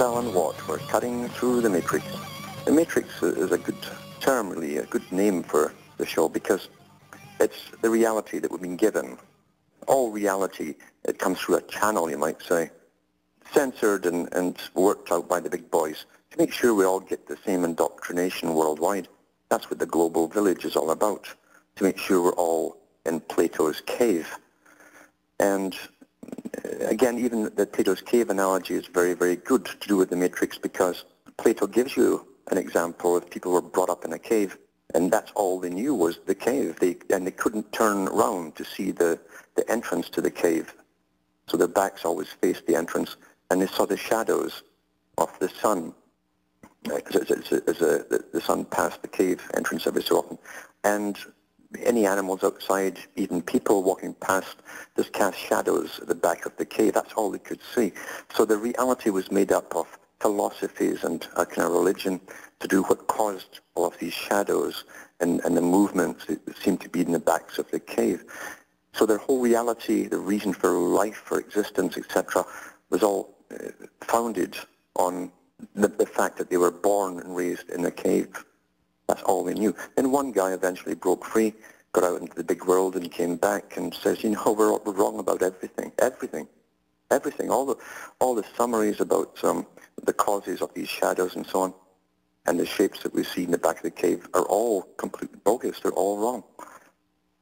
Alan Watt. We're cutting through the matrix. The matrix is a good term, really, a good name for the show, because it's the reality that we've been given. All reality, it comes through a channel, you might say, censored and worked out by the big boys to make sure we all get the same indoctrination worldwide. That's what the global village is all about, to make sure we're all in Plato's cave. And again, even the Plato's cave analogy is very, very good to do with the matrix, because Plato gives you an example of people who were brought up in a cave, and that's all they knew was the cave. And they couldn't turn around to see the entrance to the cave. So their backs always faced the entrance, and they saw the shadows of the sun as the sun passed the cave entrance every so often. And any animals outside, even people walking past, just cast shadows at the back of the cave. That's all they could see. So the reality was made up of philosophies and a kind of religion to do what caused all of these shadows and the movements that seemed to be in the backs of the cave. So their whole reality, the reason for life, for existence, etc., was all founded on the fact that they were born and raised in a cave. That's all they knew. Then one guy eventually broke free, got out into the big world, and came back and says, you know, we're wrong about everything. All the summaries about the causes of these shadows and so on, and the shapes that we see in the back of the cave are all completely bogus. They're all wrong.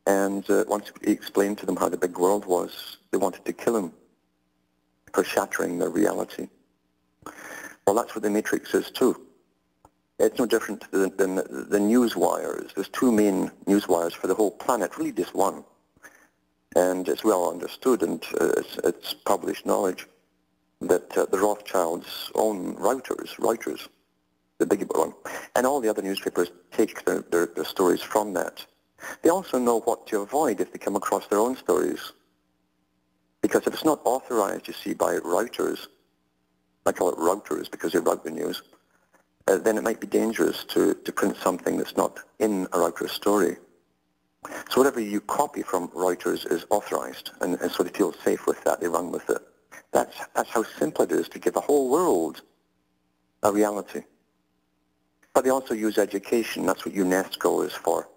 And once he explained to them how the big world was, they wanted to kill him for shattering their reality. Well, that's what the Matrix is too. It's no different than the news wires. There's two main news wires for the whole planet, really just one. And it's well understood, and it's published knowledge, that the Rothschilds own Reuters, the big one. And all the other newspapers take their stories from that. They also know what to avoid if they come across their own stories. Because if it's not authorized, you see, by Reuters, I call it routers because they route the news, then it might be dangerous to print something that's not in a Reuters story. So whatever you copy from Reuters is authorized, and so they feel safe with that, they run with it. That's how simple it is to give a whole world a reality. But they also use education. That's what UNESCO is for,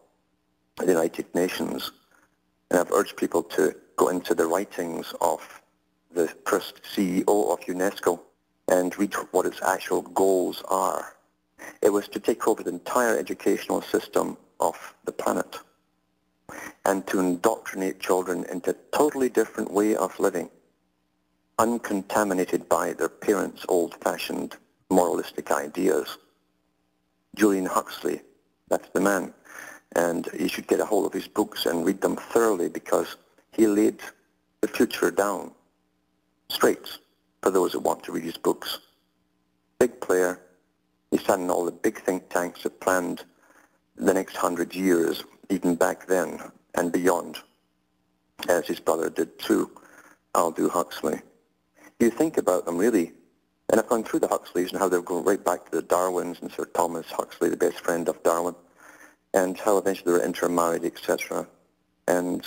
the United Nations. And I've urged people to go into the writings of the first CEO of UNESCO and read what its actual goals are. It was to take over the entire educational system of the planet and to indoctrinate children into a totally different way of living, uncontaminated by their parents' old-fashioned moralistic ideas. Julian Huxley, that's the man. And you should get a hold of his books and read them thoroughly, because he laid the future down straight for those that want to read his books. Big player. He sat in all the big think tanks that planned the next 100 years, even back then and beyond, as his brother did too, Aldous Huxley. You think about them, really, and I've gone through the Huxleys and how they're going right back to the Darwins and Sir Thomas Huxley, the best friend of Darwin, and how eventually they were intermarried, etc. And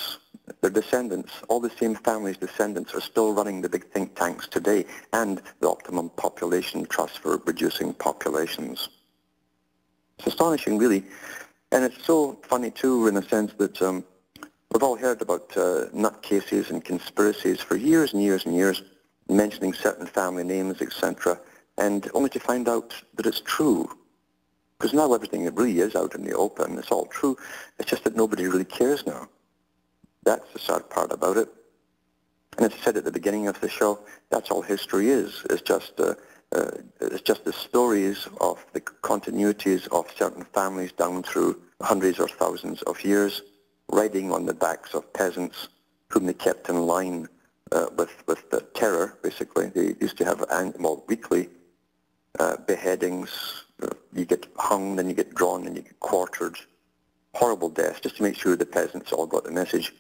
their descendants, all the same family's descendants, are still running the big think tanks today and the Optimum Population Trust for reducing populations. It's astonishing, really. And it's so funny, too, in a sense that we've all heard about nutcases and conspiracies for years and years and years, mentioning certain family names, etc., and only to find out that it's true. Because now everything really is out in the open. It's all true. It's just that nobody really cares now. That's the sad part about it. And as I said at the beginning of the show, that's all history is. It's just the stories of the continuities of certain families down through hundreds or thousands of years, riding on the backs of peasants whom they kept in line with the terror, basically. They used to have weekly beheadings. You get hung, then you get drawn, then you get quartered. Horrible deaths, just to make sure the peasants all got the message.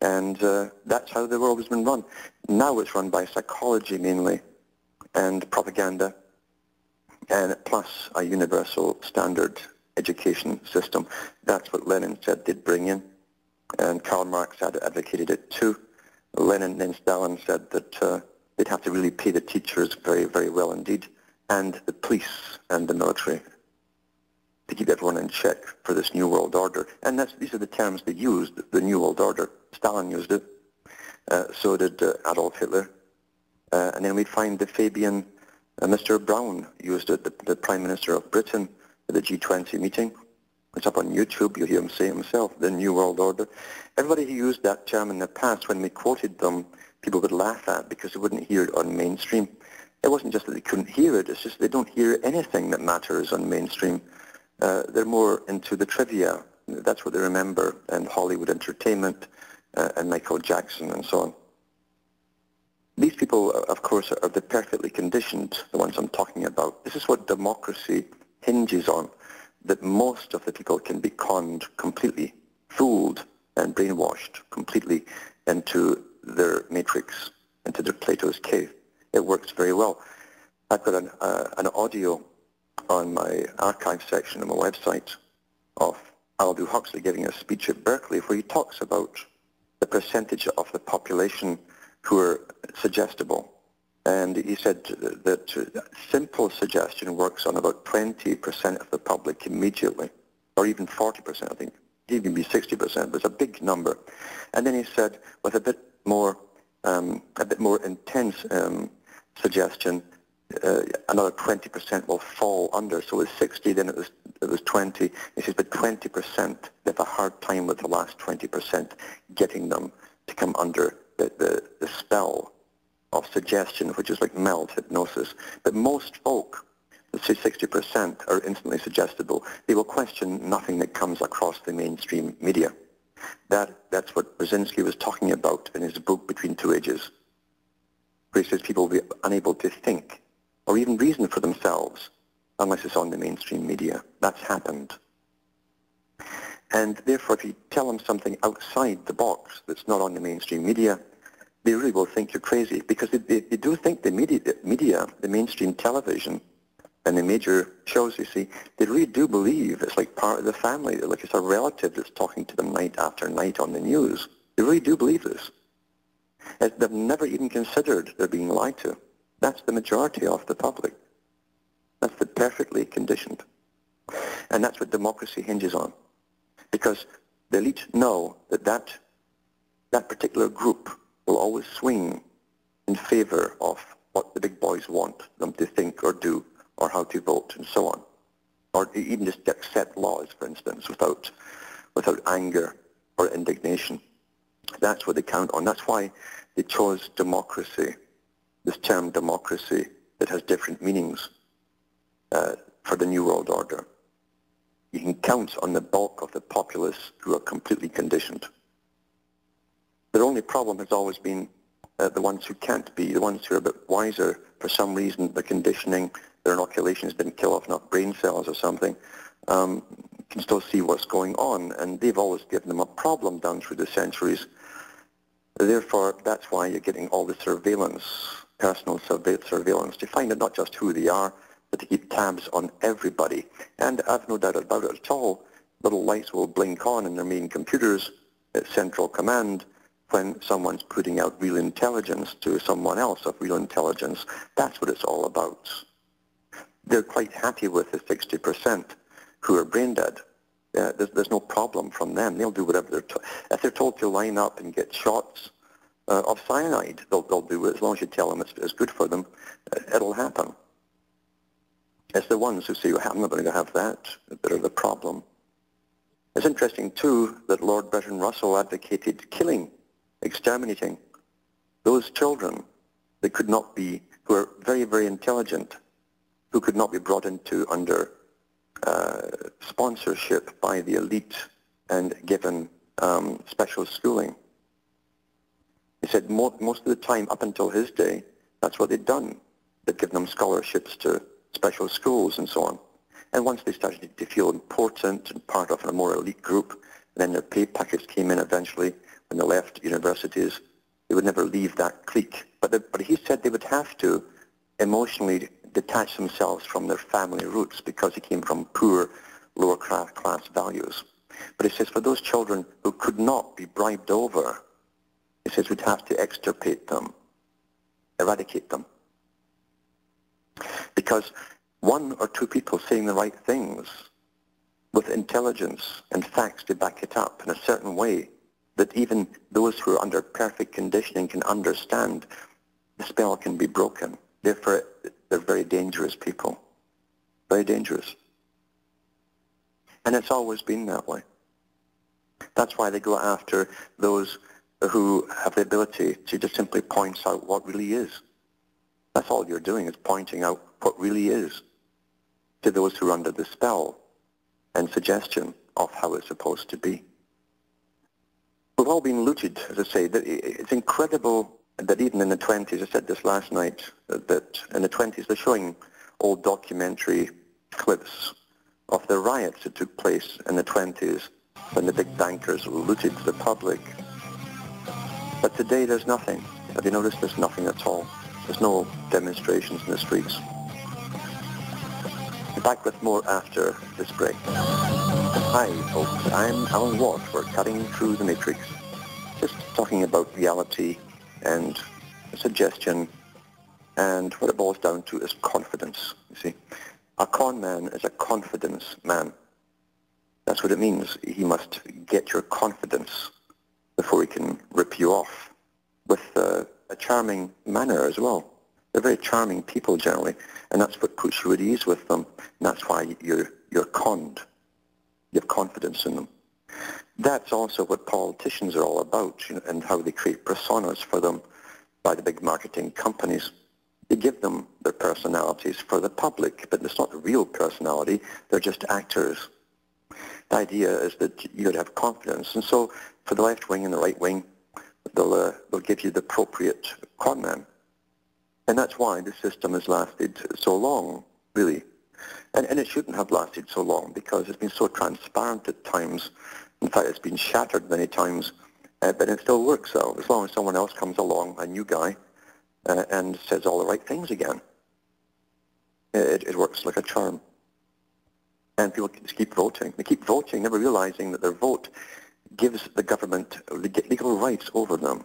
And that's how the world has been run. Now it's run by psychology mainly, and propaganda, and plus a universal standard education system. That's what Lenin said they'd bring in, and Karl Marx had advocated it too. Lenin and Stalin said that they'd have to really pay the teachers very, very well indeed, and the police and the military to keep everyone in check for this New World Order. And these are the terms they used, the New World Order. Stalin used it. So did Adolf Hitler. And then we'd find the Fabian Mr. Brown used it, the Prime Minister of Britain, at the G20 meeting. It's up on YouTube. You'll hear him say himself, the New World Order. Everybody who used that term in the past, when we quoted them, people would laugh at because they wouldn't hear it on mainstream. It wasn't just that they couldn't hear it, it's just they don't hear anything that matters on mainstream. They're more into the trivia. That's what they remember, and Hollywood entertainment, and Michael Jackson and so on. These people, of course, are the perfectly conditioned, the ones I'm talking about. This is what democracy hinges on, that most of the people can be conned completely, fooled and brainwashed completely into their matrix, into their Plato's cave. It works very well. I've got an audio on my archive section of my website of Aldous Huxley giving a speech at Berkeley where he talks about the percentage of the population who are suggestible. And he said that simple suggestion works on about 20% of the public immediately, or even 40%, I think. It can even be 60%, but it's a big number. And then he said with a bit more intense suggestion, another 20% will fall under. So it was 60, then it was 20. He says, but 20%, they have a hard time with the last 20% getting them to come under the spell of suggestion, which is like mild hypnosis. But most folk, let's say 60%, are instantly suggestible. They will question nothing that comes across the mainstream media. That's what Brzezinski was talking about in his book Between Two Ages, where he says people will be unable to think or even reason for themselves unless it's on the mainstream media. That's happened. And therefore, if you tell them something outside the box that's not on the mainstream media, they really will think you're crazy, because they do think the media, the mainstream television, and the major shows, you see, they really do believe it's like part of the family, like it's a relative that's talking to them night after night on the news. They really do believe this. They've never even considered they're being lied to. That's the majority of the public. That's the perfectly conditioned. And that's what democracy hinges on. Because the elite know that particular group will always swing in favor of what the big boys want them to think or do, or how to vote and so on. Or even just accept laws, for instance, without anger or indignation. That's what they count on. That's why they chose democracy, this term democracy that has different meanings for the New World Order. You can count on the bulk of the populace who are completely conditioned. Their only problem has always been the ones who can't be, the ones who are a bit wiser. For some reason, the conditioning, their inoculations didn't kill off enough brain cells or something, can still see what's going on, and they've always given them a problem down through the centuries. Therefore, that's why you're getting all the surveillance, personal surveillance, to find out not just who they are, but to keep tabs on everybody. And I've no doubt about it at all, little lights will blink on in their main computers at Central Command when someone's putting out real intelligence to someone else of real intelligence. That's what it's all about. They're quite happy with the 60% who are brain dead. There's no problem from them. They'll do whatever they're told. If they're told to line up and get shots of cyanide, they'll do it. As long as you tell them it's good for them, it'll happen. It's the ones who say, I'm not going to have that, that are the problem. It's interesting, too, that Lord Bertrand Russell advocated killing, exterminating those children that could not be, who are very, very intelligent, who could not be brought into under sponsorship by the elite and given special schooling. He said most of the time, up until his day, that's what they'd done. They'd given them scholarships to special schools and so on. And once they started to feel important and part of a more elite group, and then their pay packets came in eventually when they left universities, they would never leave that clique. But he said they would have to emotionally detach themselves from their family roots because he came from poor, lower class values. But he says for those children who could not be bribed over, he says we'd have to extirpate them, eradicate them. Because one or two people saying the right things with intelligence and facts to back it up in a certain way that even those who are under perfect conditioning can understand, the spell can be broken. Therefore, they're very dangerous people. Very dangerous. And it's always been that way. That's why they go after those who have the ability to just simply point out what really is. That's all you're doing, is pointing out what really is to those who are under the spell and suggestion of how it's supposed to be. We've all been looted, as I say. It's incredible that even in the 20s, I said this last night, that in the 20s they're showing old documentary clips of the riots that took place in the 20s when the big bankers looted the public. But today there's nothing. Have you noticed there's nothing at all? There's no demonstrations in the streets. Back with more after this break. Hi folks, I'm Alan Watt. We're cutting through the matrix. Just talking about reality and suggestion, and what it boils down to is confidence, you see. A con man is a confidence man. That's what it means. He must get your confidence before he can rip you off, with a charming manner as well. They're very charming people generally, and that's what puts you at ease with them, and that's why you're conned. You have confidence in them. That's also what politicians are all about, and how they create personas for them by the big marketing companies. They give them their personalities for the public, but it's not a real personality. They're just actors. The idea is that you got to have confidence, and so for the left wing and the right wing, they'll give you the appropriate con man, and that's why the system has lasted so long, really. And it shouldn't have lasted so long, because it's been so transparent at times. In fact, it's been shattered many times, but it still works out. As long as someone else comes along, a new guy, and says all the right things again, it works like a charm. And people just keep voting. They keep voting, never realizing that their vote gives the government legal rights over them.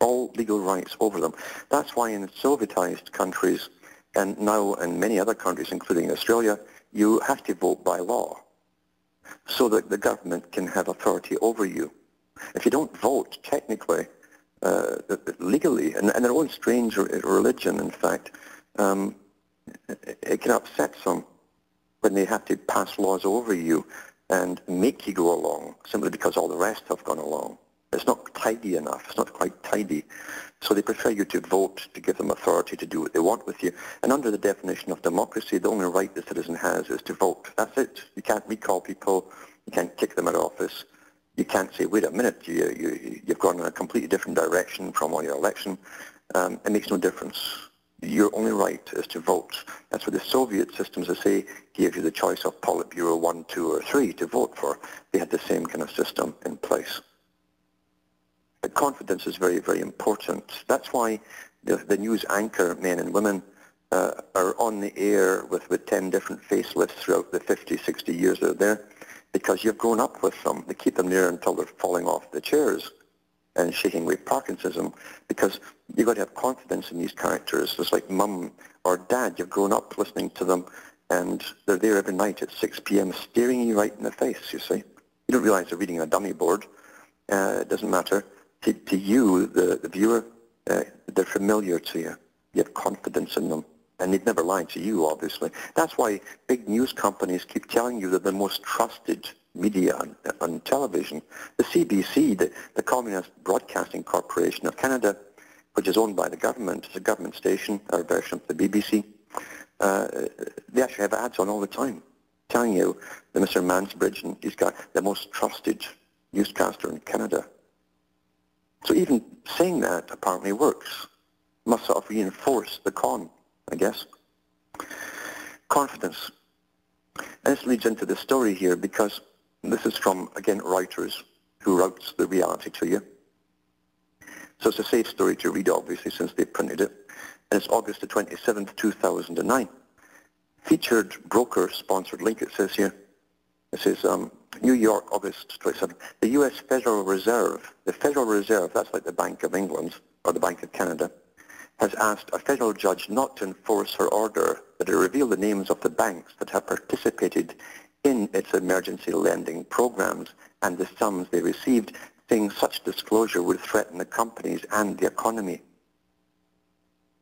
All legal rights over them. That's why in Sovietized countries, and now in many other countries, including Australia, you have to vote by law so that the government can have authority over you. If you don't vote, technically, legally, and their own strange religion, in fact, it can upset some when they have to pass laws over you and make you go along simply because all the rest have gone along. It's not tidy enough. It's not quite tidy. So they prefer you to vote to give them authority to do what they want with you. And under the definition of democracy, the only right the citizen has is to vote. That's it. You can't recall people. You can't kick them out of office. You can't say, wait a minute, you've gone in a completely different direction from your election. It makes no difference. Your only right is to vote. That's what the Soviet systems, I say, gave you the choice of Politburo 1, 2, or 3 to vote for. They had the same kind of system in place. But confidence is very, very important. That's why the news anchor men and women are on the air with 10 different facelifts throughout the 50, 60 years they're there, because you've grown up with them. They keep them there until they're falling off the chairs and shaking with Parkinsonism, because you've got to have confidence in these characters. It's like mum or dad. You've grown up listening to them, and they're there every night at 6 p.m. staring you right in the face, you see. You don't realize they're reading a dummy board. It doesn't matter. To you, the viewer, they're familiar to you. You have confidence in them. And they've never lied to you, obviously. That's why big news companies keep telling you they're the most trusted media on television. The CBC, the Communist Broadcasting Corporation of Canada, which is owned by the government, is a government station, our version of the BBC, they actually have ads on all the time telling you that Mr. Mansbridge and he's got the most trusted newscaster in Canada. So even saying that apparently works. Must sort of reinforce the con, I guess. Confidence. And this leads into the story here, because this is from, again, Reuters, who wrote the reality to you. So it's a safe story to read, obviously, since they printed it. And it's August the 27th, 2009. Featured broker-sponsored link, it says here. It says, New York, August 27th. The U.S. Federal Reserve, the Federal Reserve, that's like the Bank of England, or the Bank of Canada, has asked a federal judge not to enforce her order that it reveal the names of the banks that have participated in its emergency lending programs and the sums they received, saying such disclosure would threaten the companies and the economy.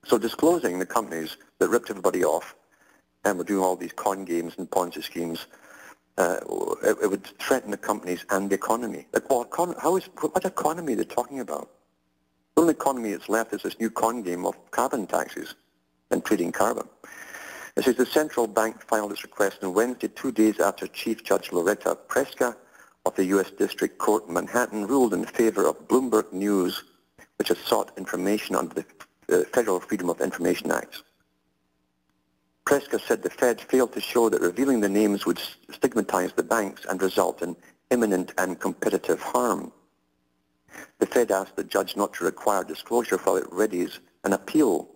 So disclosing the companies that ripped everybody off and were doing all these con games and Ponzi schemes, it would threaten the companies and the economy. Like, well, what economy are they talking about? The only economy that's left is this new con game of carbon taxes and trading carbon. It says the central bank filed its request on Wednesday, 2 days after Chief Judge Loretta Preska of the U.S. District Court in Manhattan ruled in favor of Bloomberg News, which has sought information under the Federal Freedom of Information Act. Preska said the Fed failed to show that revealing the names would stigmatize the banks and result in imminent and competitive harm. The Fed asked the judge not to require disclosure while it readies an appeal.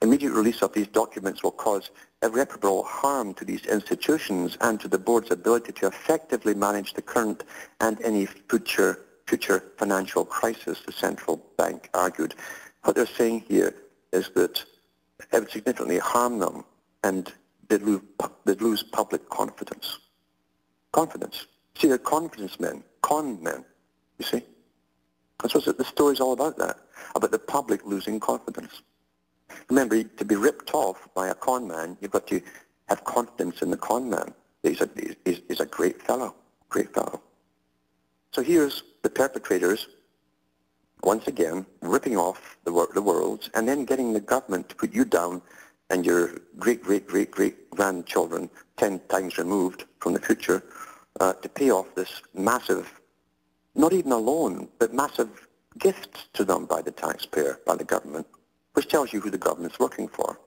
Immediate release of these documents will cause irreparable harm to these institutions and to the board's ability to effectively manage the current and any future financial crisis, the central bank argued. What they're saying here is that it would significantly harm them and they'd lose public confidence. Confidence. See, they're confidence men, con men, you see. That's what the story's all about, that, about the public losing confidence. Remember, to be ripped off by a con man, you've got to have confidence in the con man. He's a great fellow, great fellow. So here's the perpetrators, once again, ripping off the world and then getting the government to put you down and your great-great-great-great-grandchildren 10 times removed from the future to pay off this massive, not even a loan, but massive gifts to them by the taxpayer, by the government, which tells you who the government's working for.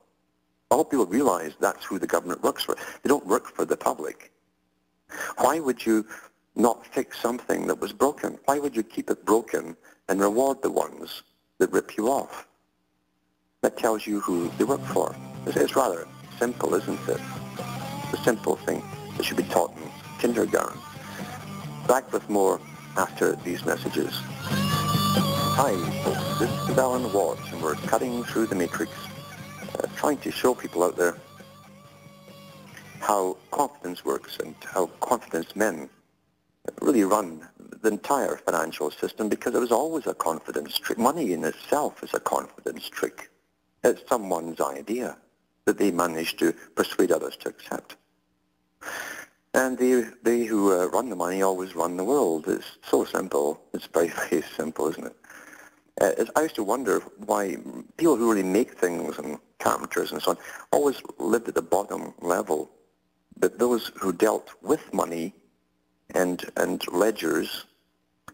I hope people realize that's who the government works for. They don't work for the public. Why would you not fix something that was broken? Why would you keep it broken and reward the ones that rip you off? That tells you who they work for. It's rather simple, isn't it? The simple thing that should be taught in kindergarten. Back with more after these messages. Hi, folks. This is Alan Watts, and we're cutting through the matrix, trying to show people out there how confidence works and how confidence men really run the entire financial system, because it was always a confidence trick. Money in itself is a confidence trick. It's someone's idea that they manage to persuade others to accept. And they who run the money always run the world. It's so simple. It's very, very simple, isn't it? I used to wonder why people who really make things and carpenters and so on always lived at the bottom level, but those who dealt with money and ledgers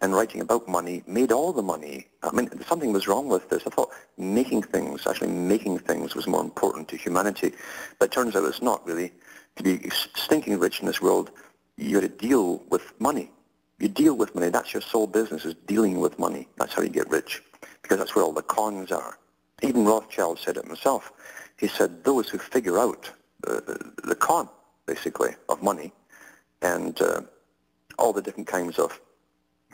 and writing about money made all the money. I mean, something was wrong with this. I thought actually making things was more important to humanity, but it turns out it's not really. To be stinking rich in this world, you got to deal with money. You deal with money. That's your sole business, is dealing with money. That's how you get rich, because that's where all the cons are. Even Rothschild said it himself. He said those who figure out the con, basically, of money and all the different kinds of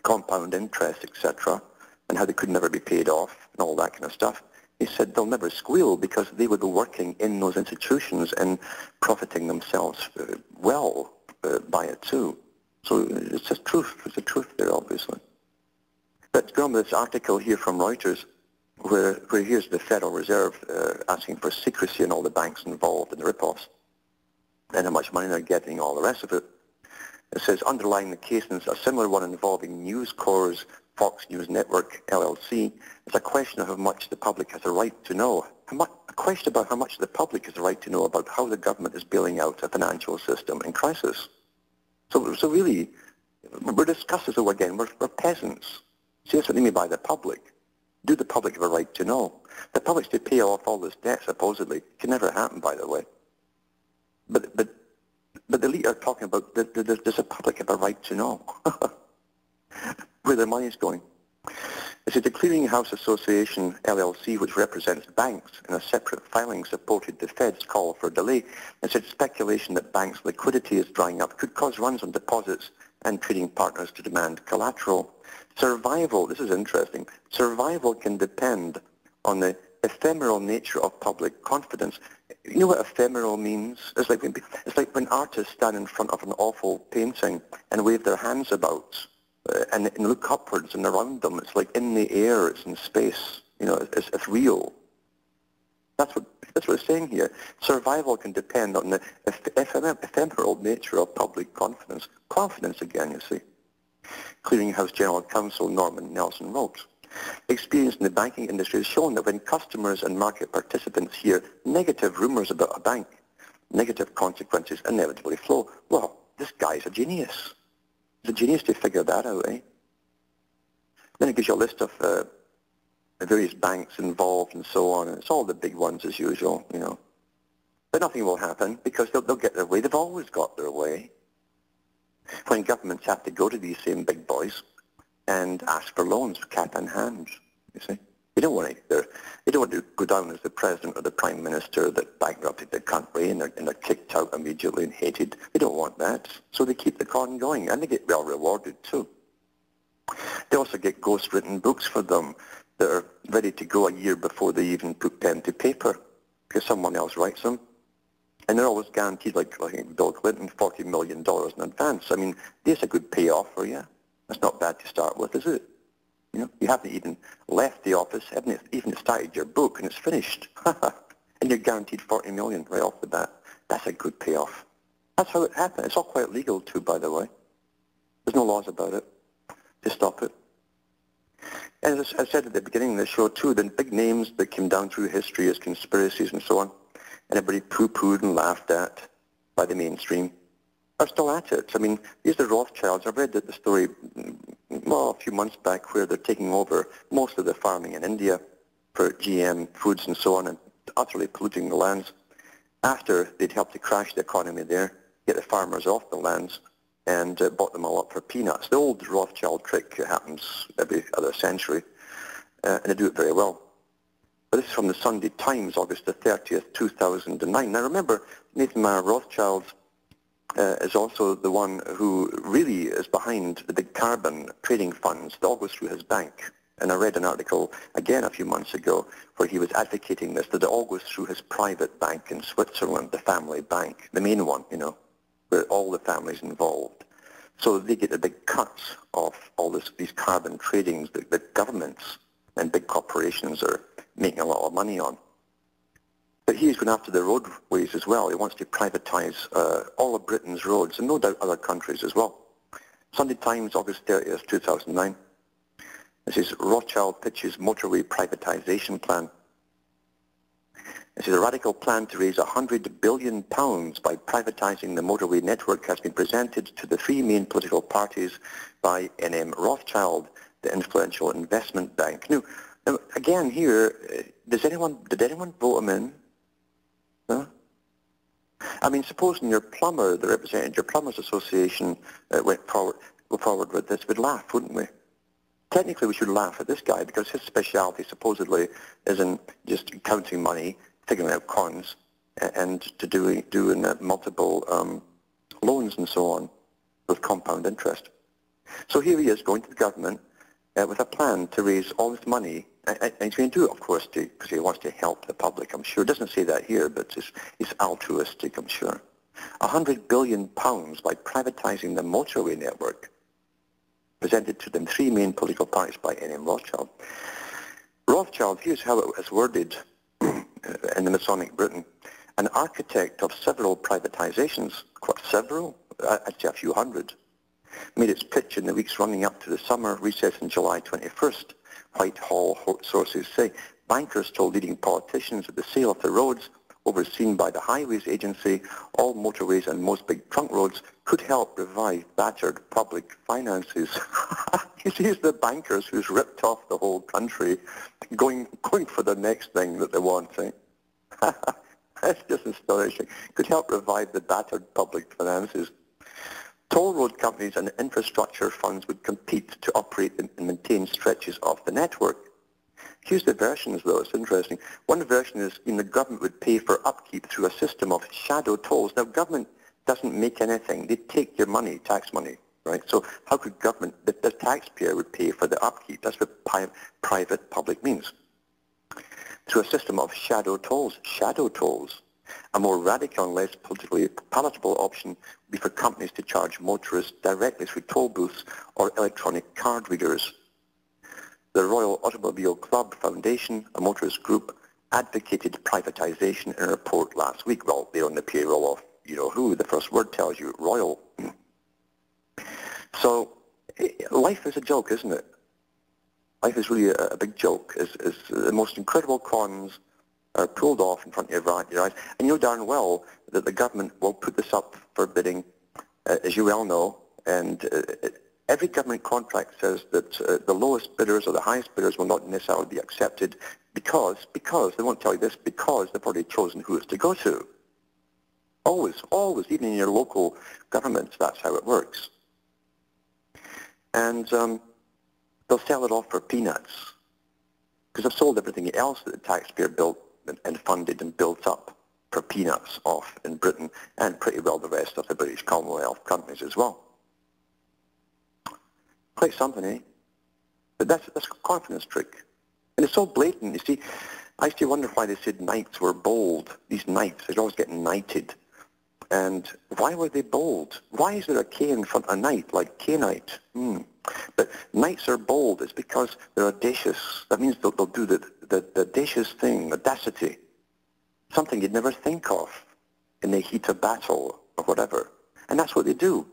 compound interest, etc., and how they could never be paid off and all that kind of stuff, he said they'll never squeal, because they would be working in those institutions and profiting themselves well by it too. So it's a truth. There's a truth there, obviously. But go on with this article here from Reuters, where here's the Federal Reserve asking for secrecy on all the banks involved in the rip-offs and how much money they're getting, all the rest of it. It says, underlying the case, and it's a similar one involving News Corp's Fox News Network, LLC, is a question of how much the public has a right to know. A question about how much the public has a right to know about how the government is bailing out a financial system in crisis. So really, we're discussing, so again, we're peasants. See, that's what they mean by the public. Do the public have a right to know? The public's to pay off all this debt, supposedly. It can never happen, by the way. But the elite are talking about, does the public have a right to know where their money is going? It says the Clearinghouse Association, LLC, which represents banks in a separate filing, supported the Fed's call for delay and said speculation that banks' liquidity is drying up could cause runs on deposits and trading partners to demand collateral. Survival, this is interesting, survival can depend on the ephemeral nature of public confidence. You know what ephemeral means? It's like when artists stand in front of an awful painting and wave their hands about and look upwards and around them. It's like in the air, it's in space. You know, it's real. That's what it's saying here. Survival can depend on the ephemeral nature of public confidence. Confidence again, you see. Clearinghouse General Counsel Norman Nelson wrote, experience in the banking industry has shown that when customers and market participants hear negative rumors about a bank, negative consequences inevitably flow. Well, this guy's a genius. He's a genius to figure that out, eh? Then it gives you a list of the various banks involved and so on, and it's all the big ones as usual, you know. But nothing will happen because they'll get their way. They've always got their way. When governments have to go to these same big boys and ask for loans, cap in hand, you see. They don't want to go down as the president or the prime minister that bankrupted the country and they're kicked out immediately and hated. They don't want that. So they keep the con going, and they get well rewarded too. They also get ghost-written books for them that are ready to go a year before they even put pen to paper because someone else writes them. And they're always guaranteed, like Bill Clinton, $40 million in advance. I mean, there's a good payoff for you. That's not bad to start with, is it? You know, you haven't even left the office, haven't even started your book, and it's finished. And you're guaranteed $40 million right off the bat. That's a good payoff. That's how it happened. It's all quite legal too, by the way. There's no laws about it to stop it. And as I said at the beginning of the show too, the big names that came down through history as conspiracies and so on, and everybody poo-pooed and laughed at by the mainstream, are still at it. I mean, these are the Rothschilds. I read the story, well, a few months back where they're taking over most of the farming in India for GM foods and so on and utterly polluting the lands after they'd helped to crash the economy there, get the farmers off the lands and bought them all up for peanuts. The old Rothschild trick happens every other century, and they do it very well. But this is from the Sunday Times, August the 30th, 2009. Now remember, Nathan Mayer Rothschild is also the one who really is behind the big carbon trading funds that all goes through his bank. And I read an article again a few months ago where he was advocating this, that it all goes through his private bank in Switzerland, the family bank, the main one, you know, where all the families involved. So they get the big cuts of all these carbon tradings that governments and big corporations are making a lot of money on. But he's going after the roadways as well. He wants to privatize all of Britain's roads, and no doubt other countries as well. Sunday Times, August 30th, 2009. This is Rothschild pitches motorway privatization plan. This is a radical plan to raise £100 billion by privatizing the motorway network has been presented to the three main political parties by N.M. Rothschild, the influential investment bank. Now again here, did anyone vote him in? Huh? I mean, supposing your plumber, that represented your Plumbers Association, go forward with this, we'd laugh, wouldn't we? Technically, we should laugh at this guy because his speciality supposedly is in just counting money, figuring out cons, and to doing multiple loans and so on with compound interest. So here he is going to the government with a plan to raise all this money, and he's going to do it, of course, because he wants to help the public, I'm sure. It doesn't say that here, but it's altruistic, I'm sure. £100 billion by privatizing the motorway network, presented to the three main political parties by N.M. Rothschild. Rothschild, here's how it was worded in the Masonic Britain. An architect of several privatizations, quite several, I'd say a few hundred, made its pitch in the weeks running up to the summer recess on July 21st. Whitehall sources say bankers told leading politicians that the sale of the roads overseen by the Highways Agency, all motorways and most big trunk roads could help revive battered public finances. You see, it's the bankers who's ripped off the whole country going for the next thing that they want, eh? That's just astonishing. Could help revive the battered public finances. Toll road companies and infrastructure funds would compete to operate and maintain stretches of the network. Here's the versions, though. It's interesting. One version is the government would pay for upkeep through a system of shadow tolls. Now, government doesn't make anything. They take your money, tax money, right? So how could government, the taxpayer would pay for the upkeep? That's what private public means. through a system of shadow tolls. Shadow tolls. A more radical and less politically palatable option would be for companies to charge motorists directly through toll booths or electronic card readers. The Royal Automobile Club Foundation, a motorist group, advocated privatization in a report last week. Well, they're on the payroll of you-know-who. The first word tells you, Royal. So, life is a joke, isn't it? Life is really a big joke. As the most incredible cons are pulled off in front of your eyes. And you know darn well that the government will put this up for bidding, as you well know, and every government contract says that the lowest bidders or the highest bidders will not necessarily be accepted because, they won't tell you this, because they've already chosen who it's to go to. Always, always, even in your local governments, that's how it works. And they'll sell it off for peanuts because they've sold everything else that the taxpayer built and funded and built up for peanuts off in Britain and pretty well the rest of the British Commonwealth countries as well. Quite something, eh? But that's a confidence trick. And it's so blatant, you see. I used to wonder why they said knights were bold. These knights, they're always getting knighted. And why were they bold? Why is there a K in front of a knight, like K-knight? But knights are bold. It's because they're audacious. That means they'll do the audacious thing, audacity, something you'd never think of in the heat of battle or whatever. And that's what they do.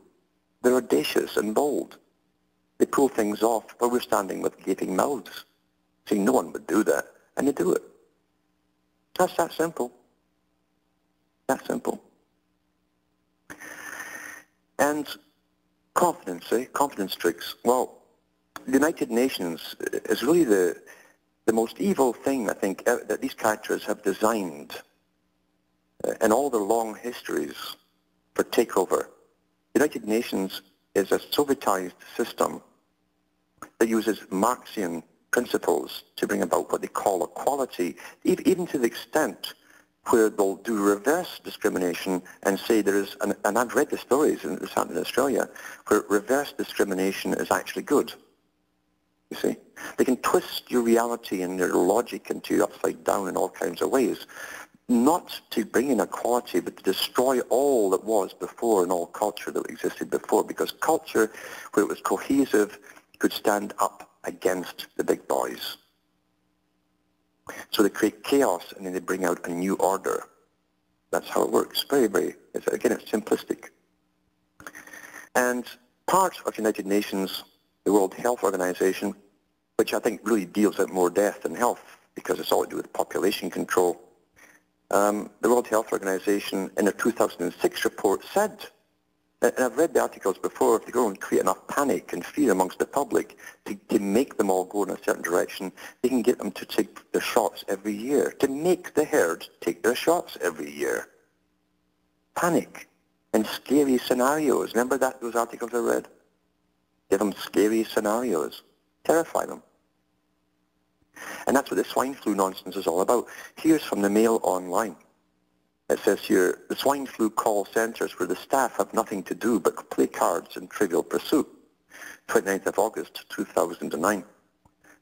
They're audacious and bold. They pull things off while we're standing with gaping mouths, saying no one would do that, and they do it. That's that simple. That simple. And confidence, confidence tricks. Well, the United Nations is really the most evil thing, I think, that these characters have designed in all their long histories for takeover. The United Nations is a Sovietized system that uses Marxian principles to bring about what they call equality, even to the extent where they'll do reverse discrimination and say there is, and I've read the stories, and it's happened in Australia, where reverse discrimination is actually good. You see? They can twist your reality and your logic into you upside down in all kinds of ways, not to bring in equality, but to destroy all that was before and all culture that existed before, because culture, where it was cohesive, could stand up against the big boys. So they create chaos and then they bring out a new order. That's how it works. Very, very, again, it's simplistic. And part of United Nations, the World Health Organization, which I think really deals with more death than health because it's all to do with population control. The World Health Organization in their 2006 report said, and I've read the articles before, if they go and create enough panic and fear amongst the public to make them all go in a certain direction, they can get them to take their shots every year, to make the herd take their shots every year. Panic and scary scenarios. Remember those articles I read? Give them scary scenarios. Terrify them. And that's what the swine flu nonsense is all about. Here's from the Mail Online. It says here, the swine flu call centres where the staff have nothing to do but play cards and Trivial Pursuit. 29th of August 2009.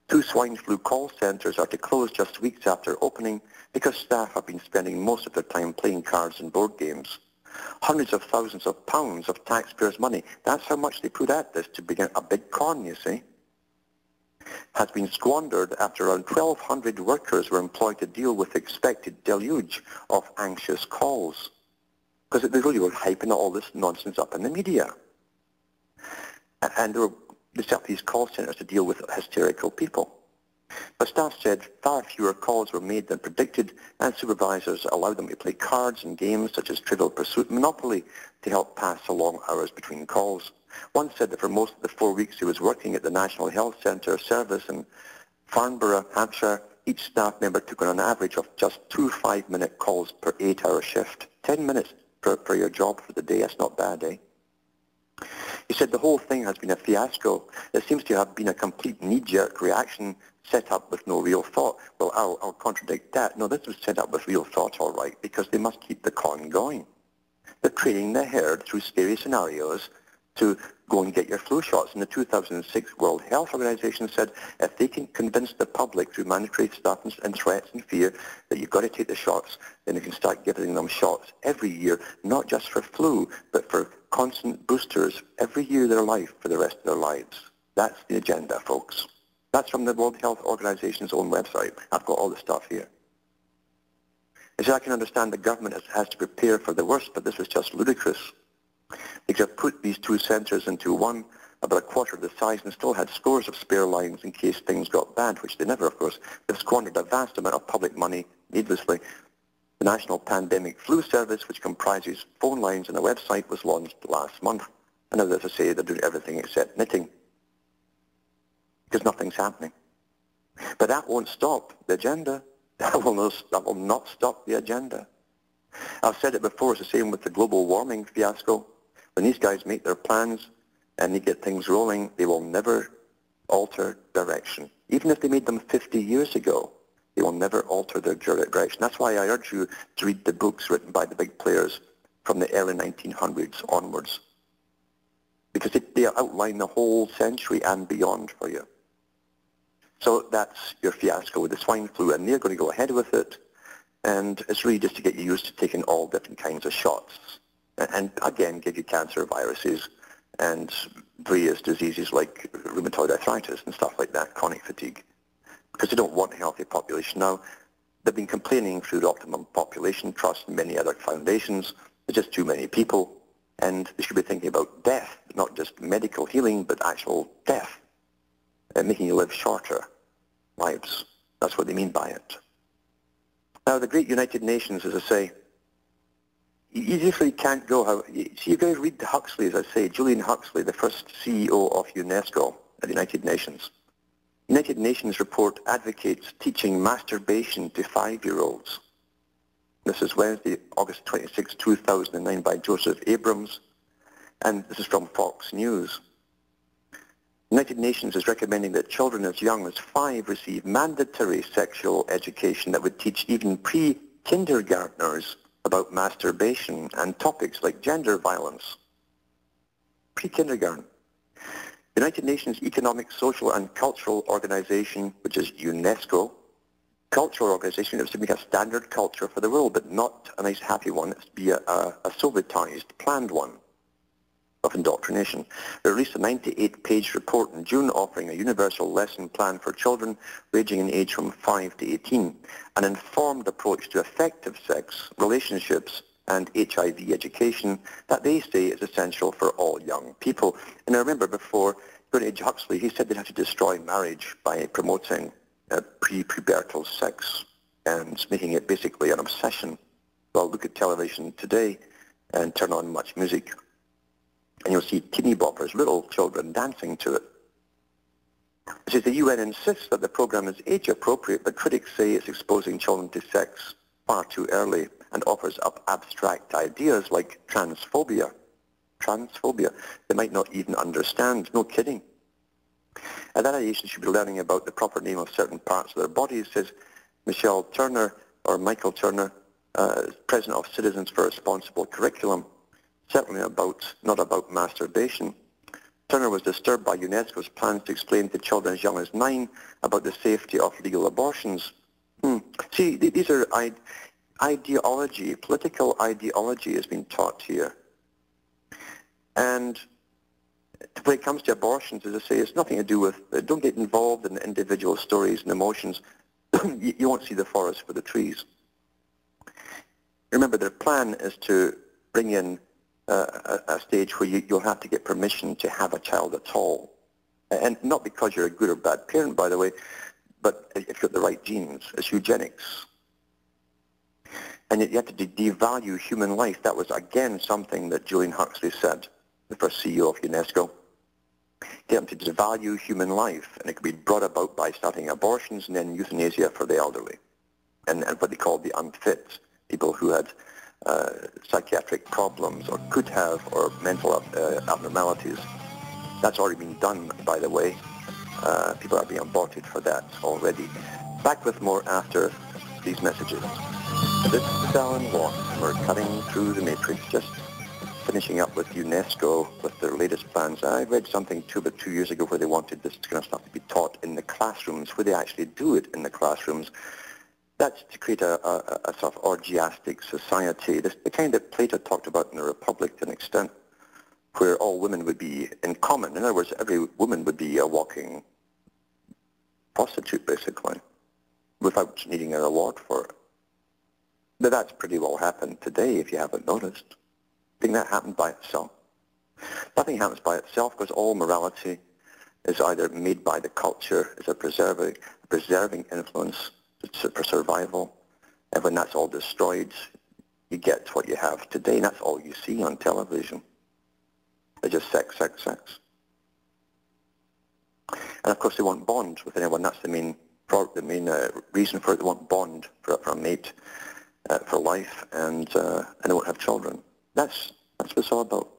2 swine flu call centres are to close just weeks after opening because staff have been spending most of their time playing cards and board games. Hundreds of thousands of pounds of taxpayers' money, that's how much they put at this to begin a big con, you see, has been squandered after around 1,200 workers were employed to deal with the expected deluge of anxious calls. Because they really were hyping all this nonsense up in the media. And they set up these call centres to deal with hysterical people. But staff said far fewer calls were made than predicted, and supervisors allowed them to play cards and games such as Trivial Pursuit and Monopoly to help pass the long hours between calls. One said that for most of the 4 weeks he was working at the National Health Centre service in Farnborough, Hampshire, each staff member took on an average of just 2 5-minute calls per 8-hour shift. 10 minutes per your job for the day, that's not bad, eh? He said the whole thing has been a fiasco. There seems to have been a complete knee-jerk reaction set up with no real thought. Well, I'll contradict that. No, this was set up with real thought, all right, because they must keep the con going. They're training the herd through scary scenarios to go and get your flu shots. And the 2006 World Health Organization said if they can convince the public through mandatory stuff and threats and fear that you've got to take the shots, then they can start giving them shots every year, not just for flu, but for constant boosters every year of their life for the rest of their lives. That's the agenda, folks. That's from the World Health Organization's own website. I've got all the stuff here. And so I can understand the government has to prepare for the worst, but this was just ludicrous. They could have put these two centres into one, about a quarter of the size, and still had scores of spare lines in case things got bad, which they never, of course. They've squandered a vast amount of public money needlessly. The National Pandemic Flu Service, which comprises phone lines and a website, was launched last month. And as I say, they're doing everything except knitting, because nothing's happening. But that won't stop the agenda. That will not stop the agenda. I've said it before, it's the same with the global warming fiasco. When these guys make their plans and they get things rolling, they will never alter direction. Even if they made them 50 years ago, they will never alter their direction. That's why I urge you to read the books written by the big players from the early 1900s onwards, because they outline the whole century and beyond for you. So that's your fiasco with the swine flu, and they're going to go ahead with it. And it's really just to get you used to taking all different kinds of shots. And again, give you cancer viruses and various diseases like rheumatoid arthritis and stuff like that, chronic fatigue, because they don't want a healthy population. Now, they've been complaining through the Optimum Population Trust and many other foundations. There's just too many people, and they should be thinking about death, not just medical healing, but actual death, and making you live shorter lives. That's what they mean by it. Now, the great United Nations, as I say, you usually can't go how... So you guys read Huxley, as I say, Julian Huxley, the first CEO of UNESCO at the United Nations. United Nations report advocates teaching masturbation to 5-year-olds. This is Wednesday, August 26, 2009, by Joseph Abrams, and this is from Fox News. United Nations is recommending that children as young as 5 receive mandatory sexual education that would teach even pre-kindergartners about masturbation and topics like gender violence. Pre-kindergarten. The United Nations Economic, Social and Cultural Organization, which is UNESCO, cultural organization, is to make a standard culture for the world, but not a nice happy one. It's to be a Sovietized, planned one of indoctrination. They released a 98-page report in June offering a universal lesson plan for children ranging in age from 5 to 18, an informed approach to effective sex, relationships, and HIV education that they say is essential for all young people. And I remember before, going to Huxley, he said they'd have to destroy marriage by promoting pre-pubertal sex and making it basically an obsession. Well, look at television today and turn on much music, and you'll see teeny boppers, little children, dancing to it. It says the UN insists that the program is age appropriate, but critics say it's exposing children to sex far too early and offers up abstract ideas like transphobia. Transphobia. They might not even understand. No kidding. And that age should be learning about the proper name of certain parts of their bodies, says Michael Turner, President of Citizens for Responsible Curriculum. Certainly not about masturbation. Turner was disturbed by UNESCO's plans to explain to children as young as 9 about the safety of legal abortions. See, these are ideology, political ideology has been taught here. And when it comes to abortions, as I say, it's nothing to do with, don't get involved in individual stories and emotions. You won't see the forest for the trees. Remember, their plan is to bring in a stage where you'll have to get permission to have a child at all. And not because you're a good or bad parent, by the way, but if you've got the right genes. It's eugenics. And yet you have to devalue human life. That was, again, something that Julian Huxley said, the first CEO of UNESCO. Get them to devalue human life, and it could be brought about by starting abortions and then euthanasia for the elderly, and what they called the unfit, people who had psychiatric problems or could have, or mental abnormalities. That's already been done, by the way. People are being aborted for that already. Back with more after these messages. This is Alan Watt. We're cutting through the matrix. Just finishing up with UNESCO with their latest plans. I read something about 2 years ago where they wanted this kind of stuff to be taught in the classrooms, where they actually do it in the classrooms. That's to create a sort of orgiastic society, the kind that Plato talked about in the Republic to an extent, where all women would be in common. In other words, every woman would be a walking prostitute, basically, without needing a reward for it. But that's pretty well happened today, if you haven't noticed. I think that happened by itself. Nothing happens by itself, because all morality is either made by the culture as a preserving influence for survival, and when that's all destroyed, you get what you have today, and that's all you see on television. It's just sex, sex, sex. And of course they want bond with anyone. That's the main reason for it. They want bond for a mate for life, and they won't have children. That's what it's all about.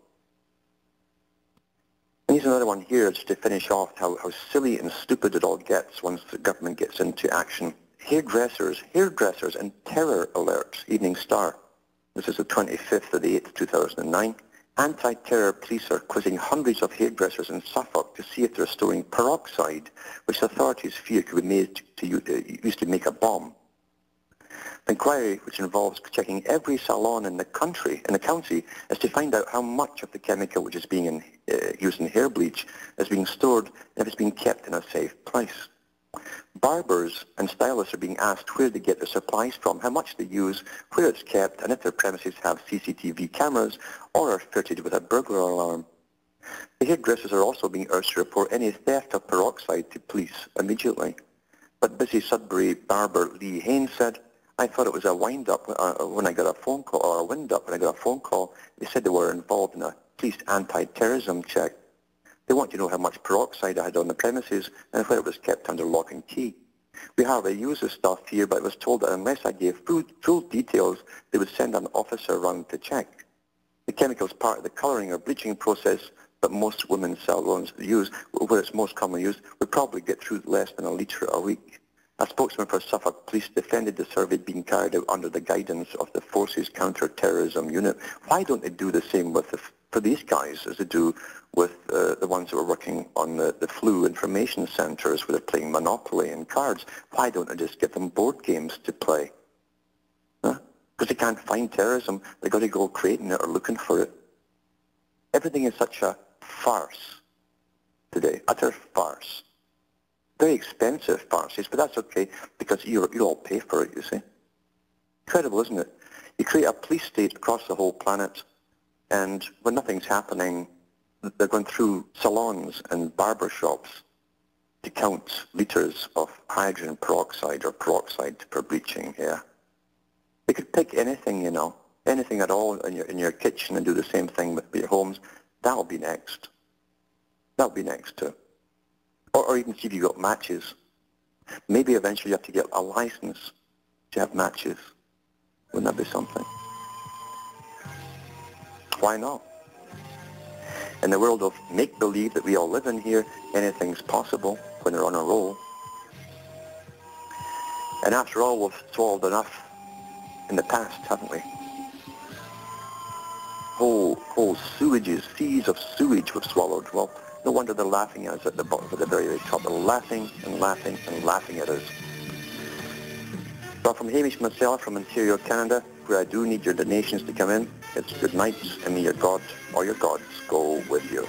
And here's another one here, just to finish off how silly and stupid it all gets once the government gets into action. Hairdressers and terror alerts, Evening Star. This is the 25th of the 8th, 2009. Anti-terror police are quizzing hundreds of hairdressers in Suffolk to see if they're storing peroxide, which authorities fear could be made used to make a bomb. The inquiry, which involves checking every salon in the county, is to find out how much of the chemical which is being used in hair bleach is being stored and if it's being kept in a safe place. Barbers and stylists are being asked where they get their supplies from, how much they use, where it's kept, and if their premises have CCTV cameras or are fitted with a burglar alarm. The hairdressers are also being urged to report any theft of peroxide to police immediately. But busy Sudbury barber Lee Haynes said, "I thought it was a wind-up when I got a phone call, or a wind-up when I got a phone call. They said they were involved in a police anti-terrorism check. They want to know how much peroxide I had on the premises and where it was kept under lock and key. We hardly use this stuff here, but I was told that unless I gave full details, they would send an officer around to check. The chemical is part of the colouring or bleaching process, but most women's salons use, where it's most commonly used, would probably get through less than a litre a week." A spokesman for Suffolk Police defended the survey being carried out under the guidance of the Forces Counter-Terrorism Unit. Why don't they do the same for these guys as they do with the ones who are working on the flu information centres where they're playing Monopoly and cards? Why don't they just give them board games to play? Because they can't find terrorism. They've got to go creating it or looking for it. Everything is such a farce today, utter farce. Very expensive farces, but that's okay because you all pay for it, you see. Incredible, isn't it? You create a police state across the whole planet, and when nothing's happening, they're going through salons and barber shops to count litres of hydrogen peroxide or peroxide for bleaching hair. They could pick anything, you know, anything at all in your kitchen and do the same thing with your homes. That'll be next. That'll be next too. Or even see if you've got matches. Maybe eventually you have to get a license to have matches. Wouldn't that be something? Why not? In the world of make-believe that we all live in here, anything's possible when we're on a roll. And after all, we've swallowed enough in the past, haven't we? Whole sewages, seas of sewage we've swallowed. Well, no wonder they're laughing at us at the bottom, at the very, very top. They're laughing and laughing and laughing at us. Well, from Hamish myself, from Ontario, Canada, where I do need your donations to come in, it's good night, and may your God or your gods go with you.